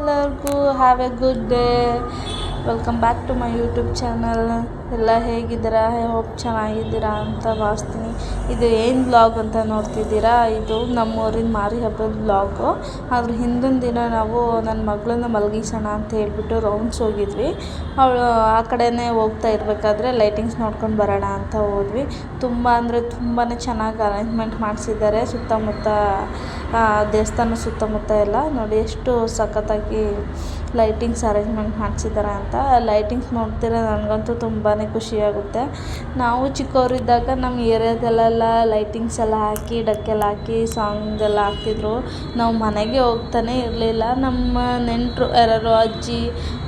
ಎಲ್ಲರಿಗೂ have a good day. Welcome back to my YouTube channel. ಎಲ್ಲ ಹೇಗಿದ್ದೀರಾ? I hope ಚೆನ್ನಾಗಿದ್ದೀರಾ ಅಂತ ಭಾವಿಸ್ತೀನಿ. ಇದು ಏನು ಬ್ಲಾಗ್ ಅಂತ ನೋಡ್ತಿದ್ದೀರಾ, ಇದು ನಮ್ಮೂರಿನ ಮಾರಿ ಹಬ್ಬದ ಬ್ಲಾಗು. ಅದ್ರ ಹಿಂದಿನ ದಿನ ನಾವು ನನ್ನ ಮಗಳನ್ನ ಮಲಗಿಸೋಣ ಅಂತ ಹೇಳ್ಬಿಟ್ಟು ರೌಂಡ್ಸ್ ಹೋಗಿದ್ವಿ. ಅವಳು ಆ ಕಡೆನೇ ಹೋಗ್ತಾ ಇರಬೇಕಾದ್ರೆ ಲೈಟಿಂಗ್ಸ್ ನೋಡ್ಕೊಂಡು ಬರೋಣ ಅಂತ ಹೋದ್ವಿ. ತುಂಬ ಅಂದರೆ ತುಂಬಾ ಚೆನ್ನಾಗಿ ಅರೇಂಜ್ಮೆಂಟ್ ಮಾಡಿಸಿದ್ದಾರೆ. ಸುತ್ತಮುತ್ತ ದೇವಸ್ಥಾನ ಸುತ್ತಮುತ್ತ ಎಲ್ಲ ನೋಡಿ ಎಷ್ಟು ಸಖತ್ತಾಗಿ ಲೈಟಿಂಗ್ಸ್ ಅರೇಂಜ್ಮೆಂಟ್ ಮಾಡಿಸಿದ್ದಾರೆ ಅಂತ. ಲೈಟಿಂಗ್ಸ್ ನೋಡ್ತಿರೋ ನನಗಂತೂ ತುಂಬಾ ಖುಷಿಯಾಗುತ್ತೆ. ನಾವು ಚಿಕ್ಕವರಿದ್ದಾಗ ನಮ್ಮ ಏರಿಯಾದಲ್ಲೆಲ್ಲ ಲೈಟಿಂಗ್ಸ್ ಎಲ್ಲ ಹಾಕಿ ಡಕ್ಕೆಲ್ಲ ಹಾಕಿ ಸಾಂಗ್ ಎಲ್ಲ ಹಾಕ್ತಿದ್ರು. ನಾವು ಮನೆಗೆ ಹೋಗ್ತಾನೆ ಇರಲಿಲ್ಲ. ನಮ್ಮ ನೆಂಟರು ಯಾರು ಅಜ್ಜಿ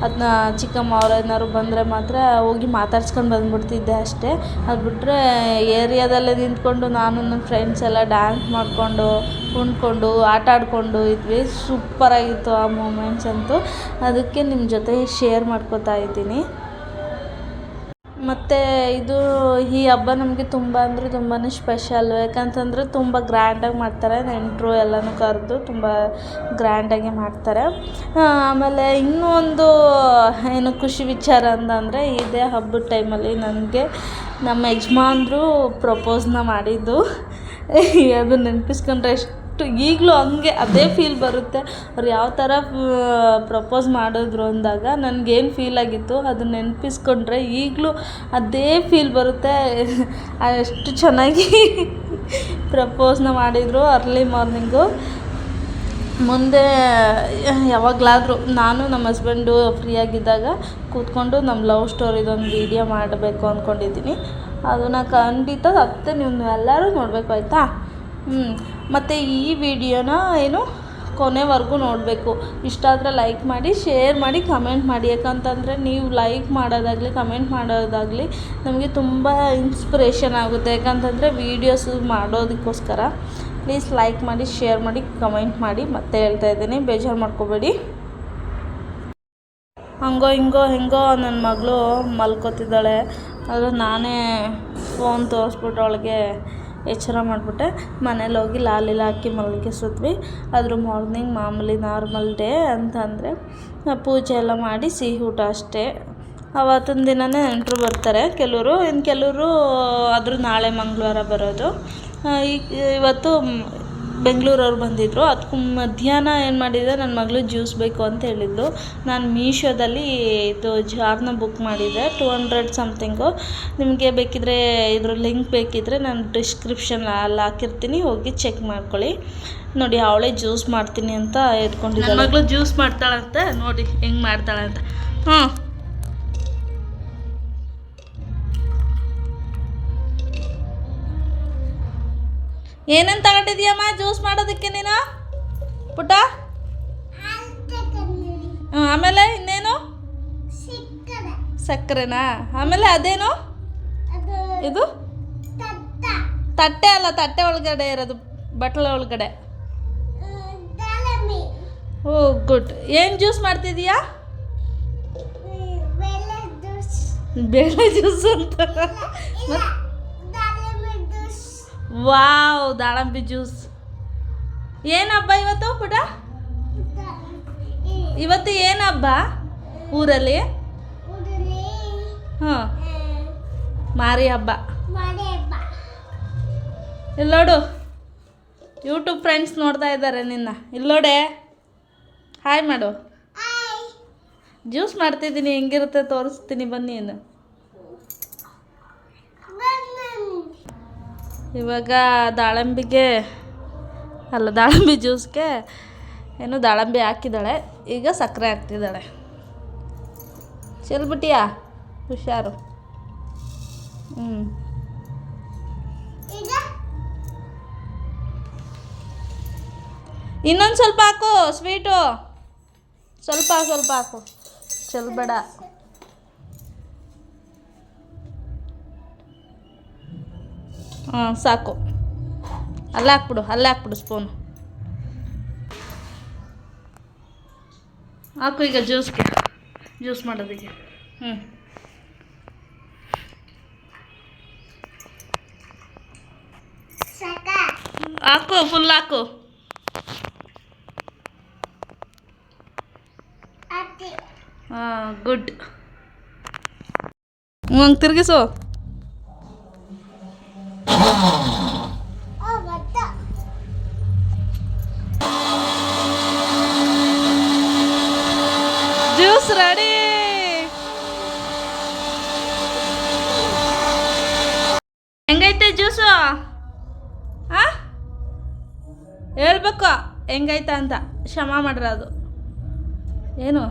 ಅದನ್ನ ಚಿಕ್ಕಮ್ಮ ಅವ್ರು ಏನಾದ್ರು ಬಂದರೆ ಮಾತ್ರ ಹೋಗಿ ಮಾತಾಡ್ಸ್ಕೊಂಡು ಬಂದುಬಿಡ್ತಿದ್ದೆ ಅಷ್ಟೇ. ಅದು ಬಿಟ್ಟರೆ ಏರಿಯಾದಲ್ಲೇ ನಿಂತ್ಕೊಂಡು ನಾನು ನನ್ನ ಫ್ರೆಂಡ್ಸ್ ಎಲ್ಲ ಡ್ಯಾನ್ಸ್ ಮಾಡಿಕೊಂಡು ಕುಣ್ಕೊಂಡು ಆಟ ಆಡಿಕೊಂಡು ಇದ್ವಿ. ಸೂಪರಾಗಿತ್ತು ಆ ಮೂಮೆಂಟ್ಸ್ ಅಂತೂ. ಅದಕ್ಕೆ ನಿಮ್ಮ ಜೊತೆ ಶೇರ್ ಮಾಡ್ಕೋತಾ ಇದ್ದೀನಿ. ಮತ್ತು ಈ ಹಬ್ಬ ನಮಗೆ ತುಂಬ ಅಂದರೆ ತುಂಬಾ ಸ್ಪೆಷಲ್ಲು. ಯಾಕಂತಂದರೆ ತುಂಬ ಗ್ರ್ಯಾಂಡಾಗಿ ಮಾಡ್ತಾರೆ. ನೆಂಟರು ಎಲ್ಲನೂ ಕರೆದು ತುಂಬ ಗ್ರ್ಯಾಂಡಾಗಿ ಮಾಡ್ತಾರೆ. ಆಮೇಲೆ ಇನ್ನೂ ಒಂದು ಏನು ಖುಷಿ ವಿಚಾರ ಅಂತಂದರೆ ಇದೇ ಹಬ್ಬದ ಟೈಮಲ್ಲಿ ನನಗೆ ನಮ್ಮ ಯಜಮಾನ್ರು ಪ್ರಪೋಸ್ನ ಮಾಡಿದ್ದು. ಅದು ನೆನಪಿಸ್ಕೊಂಡ್ರೆ ಈಗಲೂ ಹಂಗೆ ಅದೇ ಫೀಲ್ ಬರುತ್ತೆ. ಅವ್ರು ಯಾವ ಥರ ಪ್ರಪೋಸ್ ಮಾಡಿದ್ರು ಅಂದಾಗ ನನಗೇನು ಫೀಲ್ ಆಗಿತ್ತು ಅದನ್ನ ನೆನಪಿಸ್ಕೊಂಡ್ರೆ ಈಗಲೂ ಅದೇ ಫೀಲ್ ಬರುತ್ತೆ. ಅಷ್ಟು ಚೆನ್ನಾಗಿ ಪ್ರಪೋಸ್ನ ಮಾಡಿದರು ಅರ್ಲಿ ಮಾರ್ನಿಂಗು. ಮುಂದೆ ಯಾವಾಗಲಾದರೂ ನಾನು ನಮ್ಮ ಹಸ್ಬೆಂಡು ಫ್ರೀಯಾಗಿದ್ದಾಗ ಕೂತ್ಕೊಂಡು ನಮ್ಮ ಲವ್ ಸ್ಟೋರಿದೊಂದು ವೀಡಿಯೋ ಮಾಡಬೇಕು ಅಂದ್ಕೊಂಡಿದ್ದೀನಿ. ಅದನ್ನು ಖಂಡಿತ ತಪ್ಪದೆ ನೀವು ಎಲ್ಲರೂ ನೋಡಬೇಕು, ಆಯಿತಾ? ಮತ್ತು ಈ ವಿಡಿಯೋನ ಕೊನೆವರೆಗೂ ನೋಡಬೇಕು. ಇಷ್ಟ ಆದರೆ ಲೈಕ್ ಮಾಡಿ, ಶೇರ್ ಮಾಡಿ, ಕಮೆಂಟ್ ಮಾಡಿ. ಯಾಕಂತಂದರೆ ನೀವು ಲೈಕ್ ಮಾಡೋದಾಗಲಿ ಕಮೆಂಟ್ ಮಾಡೋದಾಗಲಿ ನಮಗೆ ತುಂಬ ಇನ್ಸ್ಪಿರೇಷನ್ ಆಗುತ್ತೆ. ಯಾಕಂತಂದರೆ ವೀಡಿಯೋಸ್ ಮಾಡೋದಕ್ಕೋಸ್ಕರ ಪ್ಲೀಸ್ ಲೈಕ್ ಮಾಡಿ, ಶೇರ್ ಮಾಡಿ, ಕಮೆಂಟ್ ಮಾಡಿ. ಮತ್ತೆ ಹೇಳ್ತಾ ಇದ್ದೀನಿ, ಬೇಜಾರು ಮಾಡ್ಕೋಬೇಡಿ. ಹಂಗೋ ಹೆಂಗೋ ನನ್ನ ಮಗಳು ಮಲ್ಕೋತಿದ್ದಾಳೆ. ಅದು ನಾನೇ ಫೋನ್ ತೋರಿಸ್ಬಿಟ್ಟು ಅವಳಿಗೆ ಎಚ್ಚರ ಮಾಡಿಬಿಟ್ಟೆ. ಮನೇಲಿ ಹೋಗಿ ಲಾಲಿಲ್ಲ ಹಾಕಿ ಮಲಗಿಸಿದ್ವಿ. ಅದ್ರ ಮಾರ್ನಿಂಗ್ ಮಾಮೂಲಿ ನಾರ್ಮಲ್ ಡೇ ಅಂತಂದರೆ ಪೂಜೆ ಎಲ್ಲ ಮಾಡಿ ಸಿಹಿ ಊಟ ಅಷ್ಟೇ. ಅವತ್ತಿನ ದಿನವೇ ನೆಂಟರು ಬರ್ತಾರೆ ಕೆಲವರು, ಇನ್ನು ಕೆಲವರು ಆದರೂ ನಾಳೆ ಮಂಗಳವಾರ ಬರೋದು. ಇವತ್ತು ಬೆಂಗಳೂರವ್ರು ಬಂದಿದ್ದರು. ಅದಕ್ಕೂ ಮಧ್ಯಾಹ್ನ ಏನು ಮಾಡಿದೆ, ನನ್ನ ಮಗಳು ಜ್ಯೂಸ್ ಬೇಕು ಅಂತ ಹೇಳಿದ್ಲು. ನಾನು ಮೀಶೋದಲ್ಲಿ ಇದು ಜಾರ್ನ ಬುಕ್ ಮಾಡಿದ್ದೆ, 200 ಸಮಥಿಂಗು. ನಿಮಗೆ ಬೇಕಿದ್ದರೆ ಇದ್ರ ಲಿಂಕ್ ಬೇಕಿದ್ದರೆ ನಾನು ಡಿಸ್ಕ್ರಿಪ್ಷನ್ ಅಲ್ಲಿ ಹಾಕಿರ್ತೀನಿ, ಹೋಗಿ ಚೆಕ್ ಮಾಡ್ಕೊಳ್ಳಿ. ನೋಡಿ ಅವಳೇ ಜ್ಯೂಸ್ ಮಾಡ್ತೀನಿ ಅಂತ ಎತ್ಕೊಂಡಿದ್ದಾಳೆ. ನನ್ನ ಮಗಳು ಜ್ಯೂಸ್ ಮಾಡ್ತಾಳಂತೆ, ನೋಡಿ ಹೆಂಗೆ ಮಾಡ್ತಾಳೆ ಅಂತ. ಏನೇನು ತಗೊಂಡಿದ್ಯಮ್ಮ ಜ್ಯೂಸ್ ಮಾಡೋದಕ್ಕೆ ನೀನು ಪುಟ್ಟ? ಆಮೇಲೆ ಇನ್ನೇನು? ಸಕ್ಕರೆನಾ? ಆಮೇಲೆ ಅದೇನು ಇದು? ತಟ್ಟೆ ಅಲ್ಲ, ತಟ್ಟೆ ಒಳಗಡೆ ಇರೋದು, ಬಟ್ಲ ಒಳಗಡೆ. Oh good. ಏನು ಜ್ಯೂಸ್ ಮಾಡ್ತಿದೀಯಾ? ಬೇಳೆ ಜ್ಯೂಸ್ ಅಂತ. ವಾವ್, ದಾಳಂಬಿ ಜ್ಯೂಸ್. ಏನು ಹಬ್ಬ ಇವತ್ತು ಪುಟ? ಇವತ್ತು ಏನು ಹಬ್ಬ ಊರಲ್ಲಿ? ಮಾರಿ ಹಬ್ಬ. ಇಲ್ಲೋಡು, ಯೂಟ್ಯೂಬ್ ಫ್ರೆಂಡ್ಸ್ ನೋಡ್ತಾ ಇದ್ದಾರೆ ನಿನ್ನ. ಇಲ್ಲೋಡೆ, ಹಾಯ್ ಮಾಡು. ಜ್ಯೂಸ್ ಮಾಡ್ತಿದ್ದೀನಿ, ಹೆಂಗಿರುತ್ತೆ ತೋರಿಸ್ತೀನಿ ಬನ್ನಿ. ಏನು ಇವಾಗ ದಾಳಂಬಿ ಜ್ಯೂಸ್ಗೆ ದಾಳಂಬಿ ಹಾಕಿದ್ದಾಳೆ. ಈಗ ಸಕ್ಕರೆ ಹಾಕ್ತಿದ್ದಾಳೆ. ಚೆಲ್ಬಿಟ್ಟಿಯಾ? ಹುಷಾರು. ಇನ್ನೊಂದು ಸ್ವಲ್ಪ ಹಾಕು ಸ್ವೀಟು. ಸ್ವಲ್ಪ ಹಾಕು, ಚೆಲ್ಬೇಡ. ಸಾಕು. ಅಲ್ಲೇ ಹಾಕ್ಬಿಡು ಸ್ಪೂನು. ಹಾಕು ಈಗ ಜ್ಯೂಸ್ ಮಾಡೋದಕ್ಕೆ. ಹಾಕು, ಫುಲ್ ಹಾಕು. ಹಾಂ ಗುಡ್. ಹಂಗೆ ತಿರುಗಿಸು. Juice ready. ಹೆಂಗೈತೆ ಜ್ಯೂಸು? ಹಾಂ ಹೇಳ್ಬೇಕು ಹೆಂಗೈತ ಅಂತ. ಕ್ಷಮ ಮಾಡ್ರ ಅದು ಏನು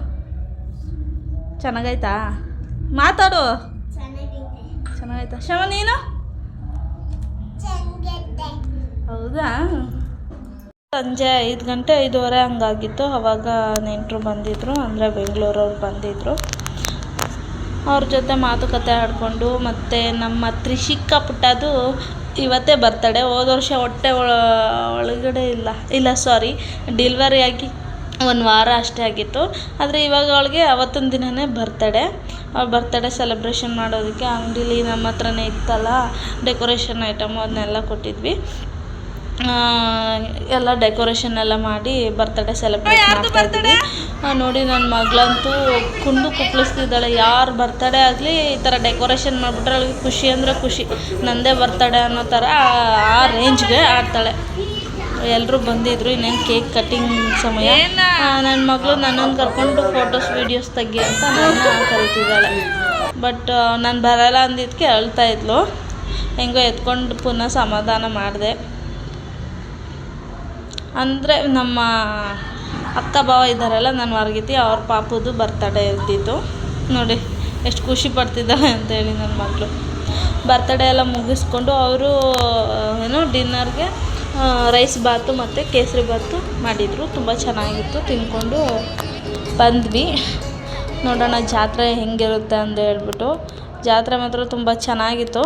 ಚೆನ್ನಾಗೈತಾ? ಮಾತಾಡು. ಚೆನ್ನಾಗೈತಾ ಕ್ಷಮ? ನೀನು ಹೌದಾ? ಸಂಜೆ 5 ಗಂಟೆ 5:15 ಹಂಗಾಗಿತ್ತು. ಅವಾಗ ನೆಂಟರು ಬಂದಿದ್ದರು, ಅಂದರೆ ಬೆಂಗಳೂರವ್ರು ಬಂದಿದ್ದರು. ಅವ್ರ ಜೊತೆ ಮಾತುಕತೆ ಆಡಿಕೊಂಡು, ಮತ್ತು ನಮ್ಮ ತ್ರಿಷಿಕಾ ಪುಟ್ಟದು ಇವತ್ತೇ ಬರ್ತಡೆ. ಹೋದ ವರ್ಷ ಹೊಟ್ಟೆ ಒಳಗಡೆ ಇಲ್ಲ ಸಾರಿ ಡೆಲಿವರಿ ಆಗಿ 1 ವಾರ ಅಷ್ಟೇ ಆಗಿತ್ತು. ಆದರೆ ಇವಾಗ ಅವಳಿಗೆ ಅವತ್ತಿನ ದಿನವೇ ಬರ್ತಡೆ. ಅವ್ಳ ಬರ್ತಡೇ ಸೆಲೆಬ್ರೇಷನ್ ಮಾಡೋದಕ್ಕೆ ಅಂಗಡೀಲಿ ನಮ್ಮ ಹತ್ರನೇ ಇತ್ತಲ್ಲ ಡೆಕೋರೇಷನ್ ಐಟಮು, ಅದನ್ನೆಲ್ಲ ಕೊಟ್ಟಿದ್ವಿ. ಎಲ್ಲ ಡೆಕೋರೇಷನ್ ಎಲ್ಲ ಮಾಡಿ ಬರ್ತಡೇ ಸೆಲೆಬ್ರೇಟ್ ಮಾಡ್ತಾಯಿದ್ವಿ. ನೋಡಿ ನನ್ನ ಮಗಳಂತೂ ಕುಂದು ಕುಪ್ಪಳಿಸ್ತಿದ್ದಾಳೆ. ಯಾರು ಬರ್ತಡೇ ಆಗಲಿ ಈ ಥರ ಡೆಕೋರೇಷನ್ ಮಾಡಿಬಿಟ್ರೆ ಅವಳಿಗೆ ಖುಷಿ ಅಂದರೆ ಖುಷಿ. ನಂದೇ ಬರ್ತಡೇ ಅನ್ನೋ ಥರ ಆ ರೇಂಜ್ಗೆ ಆಡ್ತಾಳೆ. ಎಲ್ಲರೂ ಬಂದಿದ್ದರು. ಇನ್ನೇನು ಕೇಕ್ ಕಟ್ಟಿಂಗ್ ಸಮಯ. ನನ್ನ ಮಗಳು ನನ್ನನ್ನು ಕರ್ಕೊಂಡು ಫೋಟೋಸ್ ವೀಡಿಯೋಸ್ ತೆಗಿ ಅಂತ ನನ್ನ ಕರಿತಿದ್ದಾಳೆ. ಬಟ್ ನಾನು ಬರಲ್ಲ ಅಂದಿದ್ದಕ್ಕೆ ಅಳ್ತಾಯಿದ್ಲು. ಹೆಂಗೋ ಎತ್ಕೊಂಡು ಪುನಃ ಸಮಾಧಾನ ಮಾಡಿದೆ. ಅಂದರೆ ನಮ್ಮ ಅಕ್ಕ ಭಾವ ಇದ್ದಾರಲ್ಲ ನನ್ನ ಹೊರಗಿತಿ, ಅವ್ರ ಪಾಪುದು ಬರ್ತಡೇ ಇರ್ತಿತ್ತು. ನೋಡಿ ಎಷ್ಟು ಖುಷಿ ಪಡ್ತಿದ್ದಾಳೆ ಅಂತೇಳಿ ನನ್ನ ಮಗಳು. ಬರ್ತಡೇ ಎಲ್ಲ ಮುಗಿಸ್ಕೊಂಡು ಅವರು ಡಿನ್ನರ್ಗೆ ರೈಸ್ ಬಾತು ಮತ್ತು ಕೇಸರಿ ಬಾತು ಮಾಡಿದರು. ತುಂಬ ಚೆನ್ನಾಗಿತ್ತು. ತಿಂದ್ಕೊಂಡು ಬಂದ್ವಿ. ನೋಡೋಣ ಜಾತ್ರೆ ಹೆಂಗಿರುತ್ತೆ ಅಂತ ಹೇಳ್ಬಿಟ್ಟು. ಜಾತ್ರೆ ಮಾತ್ರ ತುಂಬ ಚೆನ್ನಾಗಿತ್ತು.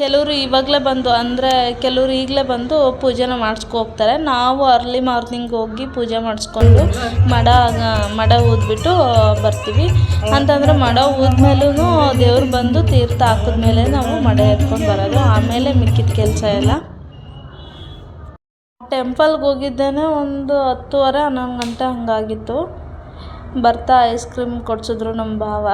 ಕೆಲವರು ಇವಾಗಲೇ ಬಂದು, ಅಂದರೆ ಕೆಲವರು ಈಗಲೇ ಬಂದು ಪೂಜೆನ ಮಾಡಿಸ್ಕೋಗ್ತಾರೆ. ನಾವು ಅರ್ಲಿ ಮಾರ್ನಿಂಗ್ ಹೋಗಿ ಪೂಜೆ ಮಾಡಿಸ್ಕೊಂಡು ಮಡ ಊದ್ಬಿಟ್ಟು ಬರ್ತೀವಿ. ಅಂತಂದರೆ ಮಡ ಊದ್ಮೇಲೂ ದೇವ್ರು ಬಂದು ತೀರ್ಥ ಹಾಕಿದ್ಮೇಲೆ ನಾವು ಮಡ ಎತ್ಕೊಂಡು ಬರೋದು. ಆಮೇಲೆ ಮಿಕ್ಕಿದ ಕೆಲಸ ಎಲ್ಲ. ಟೆಂಪಲ್ಗೆ ಹೋಗಿದ್ದೇನೆ ಒಂದು 10:30 11 ಗಂಟೆ ಹಂಗಾಗಿತ್ತು. ಬರ್ತಾ ಐಸ್ ಕ್ರೀಮ್ ಕೊಡಿಸಿದ್ರು ನಮ್ಮ ಭಾವ.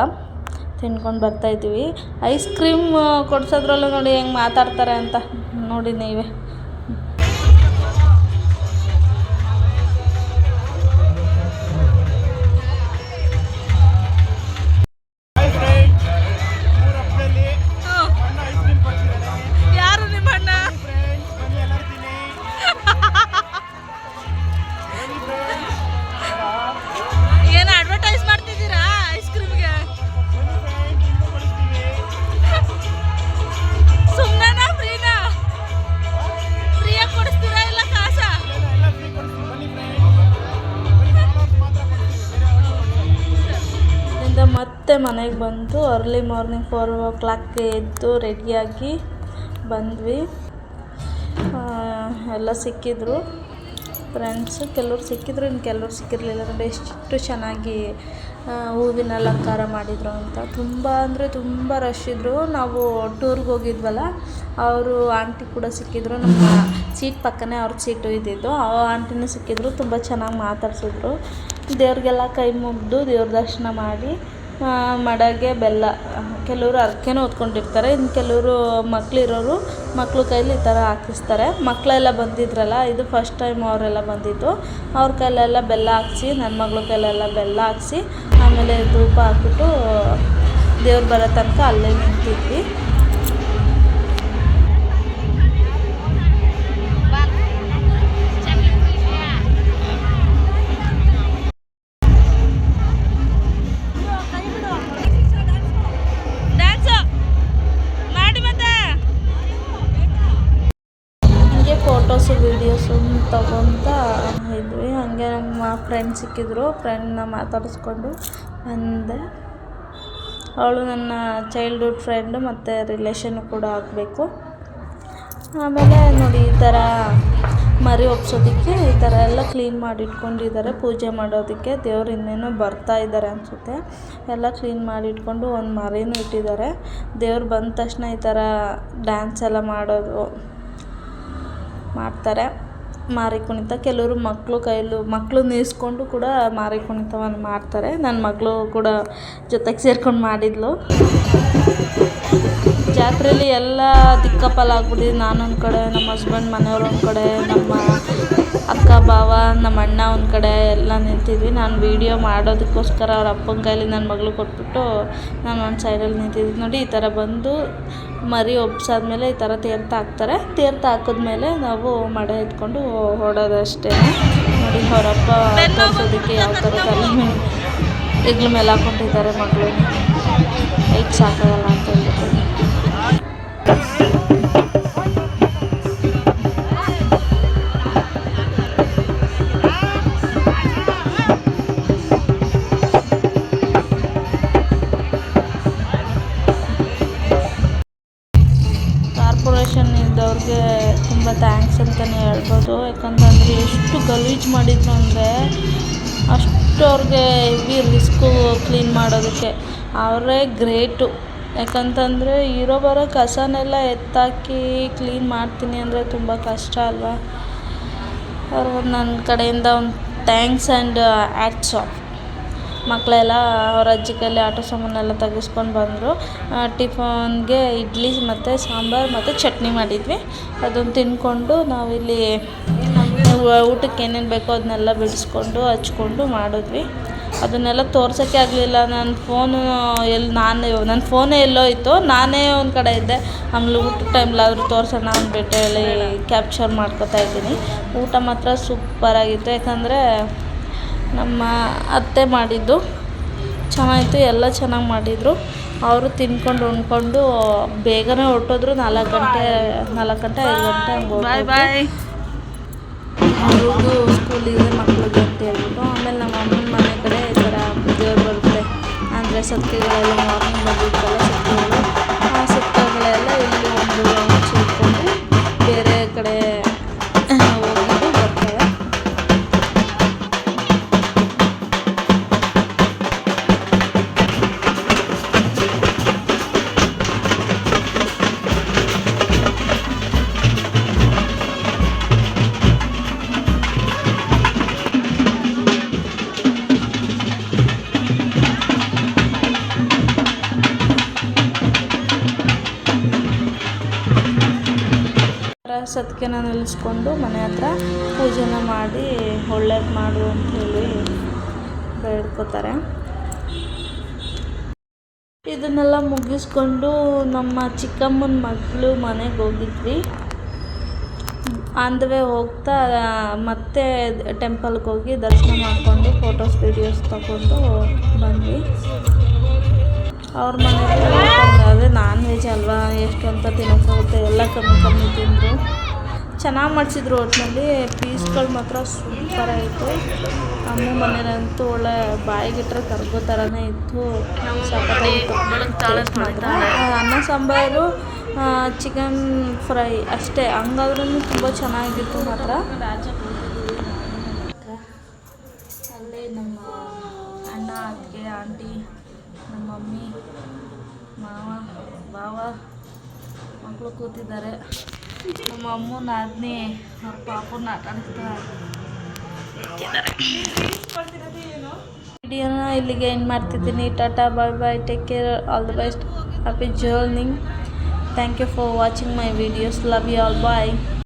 ತಿನ್ಕೊಂಡು ಬರ್ತಾಯಿದ್ದೀವಿ. ಐಸ್ ಕ್ರೀಮ್ ಕೊಡ್ಸೋದ್ರಲ್ಲೂ ನೋಡಿ ಹೆಂಗೆ ಮಾತಾಡ್ತಾರೆ ಅಂತ ನೋಡಿ ನೀವೇ. ಯಾರು ನಿಮ್ಮ ಅಣ್ಣ? ಏನು ಅಡ್ವರ್ಟೈಸ್ ಮಾಡ್ತಿದ್ದೀರಾ ಐಸ್ ಕ್ರೀಮ್ಗೆ? ಸುಮ್ಮನೆನಾ ಫ್ರೀನಾ? ಫ್ರೀಯಾಗಿ ಕೊಡಿಸ್ತೀರಾ ಇಲ್ಲ ಕಾಸ? ಇಂದ ಮತ್ತೆ ಮನೆಗೆ ಬಂದು ಅರ್ಲಿ ಮಾರ್ನಿಂಗ್ 4 o'clock ಎದ್ದು ರೆಡಿಯಾಗಿ ಬಂದ್ವಿ. ಎಲ್ಲ ಸಿಕ್ಕಿದ್ರು ಫ್ರೆಂಡ್ಸು. ಕೆಲವ್ರು ಸಿಕ್ಕಿದ್ರು, ಇನ್ನು ಕೆಲವ್ರು ಸಿಕ್ಕಿರಲಿಲ್ಲ. ನೋಡಿ ಎಷ್ಟು ಚೆನ್ನಾಗಿ ಹೂವಿನ ಅಲಂಕಾರ ಮಾಡಿದರು ಅಂತ. ತುಂಬ ಅಂದರೆ ತುಂಬ ರಶ್ ಇದ್ದರು. ನಾವು ಟೂರ್ಗೆ ಹೋಗಿದ್ವಲ್ಲ, ಅವರು ಆಂಟಿ ಕೂಡ ಸಿಕ್ಕಿದ್ರು. ನಮ್ಮ ಸೀಟ್ ಪಕ್ಕನೇ ಅವ್ರ ಸೀಟು ಇದ್ದಿದ್ದು. ಆ ಆಂಟಿನೂ ಸಿಕ್ಕಿದ್ರು. ತುಂಬ ಚೆನ್ನಾಗಿ ಮಾತಾಡ್ಸಿದ್ರು. ದೇವ್ರಿಗೆಲ್ಲ ಕೈ ಮುಗಿದು ದೇವ್ರ ದರ್ಶನ ಮಾಡಿ ಮಡಗೆ ಬೆಲ್ಲ, ಕೆಲವರು ಹರಕೆನೂ ಹೊತ್ಕೊಂಡಿರ್ತಾರೆ. ಇನ್ನು ಕೆಲವರು ಮಕ್ಕಳಿರೋರು ಮಕ್ಳ ಕೈಲಿ ಈ ಥರ ಹಾಕಿಸ್ತಾರೆ. ಮಕ್ಕಳೆಲ್ಲ ಬಂದಿದ್ರಲ್ಲ, ಇದು ಫಸ್ಟ್ ಟೈಮ್ ಅವರೆಲ್ಲ ಬಂದಿದ್ದು. ಅವ್ರ ಕೈಲೆಲ್ಲ ಬೆಲ್ಲ ಹಾಕ್ಸಿ, ನನ್ನ ಮಗಳ ಕೈಲೆಲ್ಲ ಬೆಲ್ಲ ಹಾಕ್ಸಿ, ಆಮೇಲೆ ಧೂಪ ಹಾಕ್ಬಿಟ್ಟು ದೇವ್ರು ಬರೋ ತನಕ ಅಲ್ಲೇ ನಿಂತಿದ್ವಿ. ಫೋಟೋಸು ವೀಡಿಯೋಸು ತಗೊತಾ ಇದ್ವಿ. ಹಾಗೆ ನಮ್ಮ ಫ್ರೆಂಡ್ ಸಿಕ್ಕಿದ್ರು. ಫ್ರೆಂಡ್ನ ಮಾತಾಡಿಸ್ಕೊಂಡು ಬಂದೆ. ಅವಳು ನನ್ನ ಚೈಲ್ಡ್ಹುಡ್ ಫ್ರೆಂಡು ಮತ್ತು ರಿಲೇಷನ್ನು ಕೂಡ ಆಗಬೇಕು. ಆಮೇಲೆ ನೋಡಿ ಈ ಥರ ಮರಿ ಒಪ್ಸೋದಕ್ಕೆ ಈ ಥರ ಎಲ್ಲ ಕ್ಲೀನ್ ಮಾಡಿ ಇಟ್ಕೊಂಡಿದ್ದಾರೆ. ಪೂಜೆ ಮಾಡೋದಕ್ಕೆ ದೇವ್ರು ಇನ್ನೇನೋ ಬರ್ತಾ ಇದ್ದಾರೆ ಅನಿಸುತ್ತೆ. ಎಲ್ಲ ಕ್ಲೀನ್ ಮಾಡಿ ಇಟ್ಕೊಂಡು ಒಂದು ಮರಿನೂ ಇಟ್ಟಿದ್ದಾರೆ. ದೇವ್ರು ಬಂದ ತಕ್ಷಣ ಈ ಥರ ಡ್ಯಾನ್ಸ್ ಎಲ್ಲ ಮಾಡ್ತಾರೆ. ಮಾರಿ ಕುಣಿತ. ಕೆಲವರು ಮಕ್ಕಳು ನಿಲ್ಲಿಸ್ಕೊಂಡು ಕೂಡ ಮಾರಿ ಕುಣಿತವನ್ನು ಮಾಡ್ತಾರೆ. ನನ್ನ ಮಗಳು ಕೂಡ ಜೊತೆಗೆ ಸೇರ್ಕೊಂಡು ಮಾಡಿದ್ಲು. ಜಾತ್ರೆಯಲ್ಲಿ ಎಲ್ಲ ದಿಕ್ಕಾಪಾಲಾಗ್ಬಿಟ್ಟಿದ್ದು. ನಾನೊಂದು ಕಡೆ, ನಮ್ಮ ಹಸ್ಬೆಂಡ್ ಮನೆಯವ್ರು ಒಂದು ಕಡೆ, ನಮ್ಮ ಅಕ್ಕ ಭಾವ ನಮ್ಮ ಅಣ್ಣ ಒಂದು ಕಡೆ ಎಲ್ಲ ನಿಂತಿದ್ವಿ. ನಾನು ವೀಡಿಯೋ ಮಾಡೋದಕ್ಕೋಸ್ಕರ ಅವ್ರ ಅಪ್ಪನ ಕೈಲಿ ನನ್ನ ಮಗಳು ಕೊಟ್ಬಿಟ್ಟು ನಾನು ಒಂದು ಸೈಡಲ್ಲಿ ನಿಂತಿದ್ದೆ. ನೋಡಿ, ಈ ಥರ ಬಂದು ಮರಿ ಒಬ್ಸಾದ್ಮೇಲೆ ಈ ಥರ ತೀರ್ಥ ಹಾಕ್ತಾರೆ. ತೀರ್ಥ ಹಾಕಿದ್ಮೇಲೆ ನಾವು ಮಡೆ ಎತ್ಕೊಂಡು ಹೊಡೋದಷ್ಟೇ. ನೋಡಿ, ಅವರಪ್ಪ ತೋರಿಸೋದಕ್ಕೆ ಯಾವ ಥರ ಹೆಗ್ಲ ಮೇಲೆ ಹಾಕ್ಕೊಂಡಿದ್ದಾರೆ ಮಗಳು. ಈಗ ಸಾಕಾಗಲ್ಲ ಅಂತ ಹೇಳ್ಬಿಟ್ಟು. ಕಾರ್ಪೊರೇಷನ್ ಇದ್ದವ್ರಿಗೆ ತುಂಬ ಥ್ಯಾಂಕ್ಸ್ ಅಂತಲೇ ಹೇಳ್ಬೋದು. ಯಾಕಂತಂದರೆ ಎಷ್ಟು ಗಲೀಜು ಮಾಡಿದ್ರು ಅಂದರೆ ಅಷ್ಟು ಅವ್ರಿಗೆ ಹೆವಿ ರಿಸ್ಕು ಕ್ಲೀನ್ ಮಾಡೋದಕ್ಕೆ. ಅವರೇ ಗ್ರೇಟು. ಯಾಕಂತಂದರೆ ಇರೋ ಬರೋ ಕಸನೆಲ್ಲ ಎತ್ತಾಕಿ ಕ್ಲೀನ್ ಮಾಡ್ತೀನಿ ಅಂದರೆ ತುಂಬ ಕಷ್ಟ ಅಲ್ವಾ. ಅವ್ರಿಗೆ ನನ್ನ ಕಡೆಯಿಂದ ಒಂದು ಥ್ಯಾಂಕ್ಸ್ ಆ್ಯಂಡ್ ಹ್ಯಾಟ್ಸ್ ಆಫ್. ಮಕ್ಕಳೆಲ್ಲ ಅವ್ರ ಅಜ್ಜಿ ಕೈಲಿ ಆಟೋ ಸಾಮಾನೆಲ್ಲ ತೆಗೆಸ್ಕೊಂಡು ಬಂದರು. ಟಿಫನ್ಗೆ ಇಡ್ಲಿ ಮತ್ತು ಸಾಂಬಾರು ಮತ್ತು ಚಟ್ನಿ ಮಾಡಿದ್ವಿ. ಅದನ್ನು ತಿಂದ್ಕೊಂಡು ನಾವಿಲ್ಲಿ ಊಟಕ್ಕೆ ಏನೇನು ಬೇಕೋ ಅದನ್ನೆಲ್ಲ ಬಿಡಿಸ್ಕೊಂಡು ಹಚ್ಕೊಂಡು ಮಾಡಿದ್ವಿ. ಅದನ್ನೆಲ್ಲ ತೋರ್ಸೋಕ್ಕೆ ಆಗಲಿಲ್ಲ. ನನ್ನ ಫೋನೇ ಎಲ್ಲೋಯಿತು. ನಾನೇ ಒಂದು ಕಡೆ ಇದ್ದೆ. ಆಮೇಲೆ ಊಟದ ಟೈಮ್ಲಾದರೂ ತೋರಿಸೋಣ ಅಂದ್ಬಿಟ್ಟು ಹೇಳಿ ಕ್ಯಾಪ್ಚರ್ ಮಾಡ್ಕೊತಾ ಇದ್ದೀನಿ. ಊಟ ಮಾತ್ರ ಸೂಪರಾಗಿತ್ತು. ಯಾಕಂದರೆ ನಮ್ಮ ಅತ್ತೆ ಮಾಡಿದ್ದು ಚೆನ್ನಾಗಿತ್ತು. ಎಲ್ಲ ಚೆನ್ನಾಗಿ ಮಾಡಿದರು. ಅವರು ತಿಂದ್ಕೊಂಡು ಉಣ್ಕೊಂಡು ಬೇಗನೆ ಹೊರಟೋದ್ರು. 4 ಗಂಟೆ 5 ಗಂಟೆ ಹಂಗೆ ಅವ್ರದ್ದು ಸ್ಕೂಲಿದೆ ಮಕ್ಳಿಗೆ ಅಂತ ಹೇಳ್ಬಿಟ್ಟು. ಆಮೇಲೆ ನಮ್ಮ ಅಮ್ಮನ ಮನೆ ಕಡೆ ಈ ಥರ ದೇವ್ರು ಬರುತ್ತೆ ಅಂದರೆ ಸತ್ತಿಗೆಗಳೆಲ್ಲ ಮಾರ್ನಿಂಗ್ ಬಂದಿರ್ತಲ್ಲ ಸತ್ತಿಗೆಗಳು. ಆ ಸತ್ತಿಗೆಗಳೆಲ್ಲ ಇಲ್ಲಿ ಒಂದು ರೌಂಡ್ ಸುತ್ಕೊಂಡು ಬೇರೆ ಕಡೆ ಹೋಗಿದ್ದು ಬರ್ತವೆ. ಸತ್ಕೆನ ನಿಲ್ಲಿಸ್ಕೊಂಡು ಮನೆ ಹತ್ರ ಪೂಜೆನ ಮಾಡಿ ಒಳ್ಳೇದು ಮಾಡು ಅಂಥೇಳಿ ಬೇಡ್ಕೋತಾರೆ. ಇದನ್ನೆಲ್ಲ ಮುಗಿಸ್ಕೊಂಡು ನಮ್ಮ ಚಿಕ್ಕಮ್ಮನ ಮಗಳು ಮನೆಗೆ ಹೋಗಿದ್ವಿ. ಆನ್ ದ ವೇ ಹೋಗ್ತಾ ಮತ್ತೆ ಟೆಂಪಲ್ಗೆ ಹೋಗಿ ದರ್ಶನ ಮಾಡಿಕೊಂಡು ಫೋಟೋಸ್ ವೀಡಿಯೋಸ್ ತಗೊಂಡು ಬಂದ್ವಿ. ಅವ್ರ ಮನೇಲಿ ಅದೇ ನಾನ್ ವೆಜ್ ಅಲ್ವಾ, ಎಷ್ಟು ಅಂತ ತಿನ್ನೋಕ್ಕಾಗುತ್ತೆ. ಎಲ್ಲ ಕಮ್ಮಿ ತಿಂದರು. ಚೆನ್ನಾಗಿ ಮಾಡಿಸಿದ್ರು. ಒಟ್ಟಿನಲ್ಲಿ ಪೀಸ್ಗಳು ಮಾತ್ರ ಸೂಪರಾಗಿತ್ತು. ಅಮ್ಮ ಮನೇಲಂತೂ ಒಳ್ಳೆ ಬಾಯಿಗಿಟ್ರೆ ಕರ್ಗೋ ಥರನೇ ಇತ್ತು. ಸಖತ್ತಾಗಿತ್ತು ಮಾತ್ರ. ಅನ್ನ ಸಾಂಬಾರು ಚಿಕನ್ ಫ್ರೈ ಅಷ್ಟೇ. ಹಂಗಾದ್ರೂ ತುಂಬ ಚೆನ್ನಾಗಿತ್ತು ಮಾತ್ರ. ಅಲ್ಲಿ ನಮ್ಮ ಅಣ್ಣ, ಅತ್ತಿಗೆ, ಆಂಟಿ, ನಮ್ಮ ಮಮ್ಮಿ, ಮಾವ, ಭಾವ ಮಕ್ಕಳು ಕೂತಿದ್ದಾರೆ. ನಮ್ಮ ಅಮ್ಮ ನಾದಿನಿ ಅವ್ರ ಪಾಪನ ಆಟ ಆಡ್ತಿದ್ದಾರೆ. ವಿಡಿಯೋನ ಇಲ್ಲಿಗೆ ಎಂಡ್ ಮಾಡ್ತಿದ್ದೀನಿ. Tata, bye bye, take care, all the best, happy journeying. Thank you for watching my videos. Love you all, bye.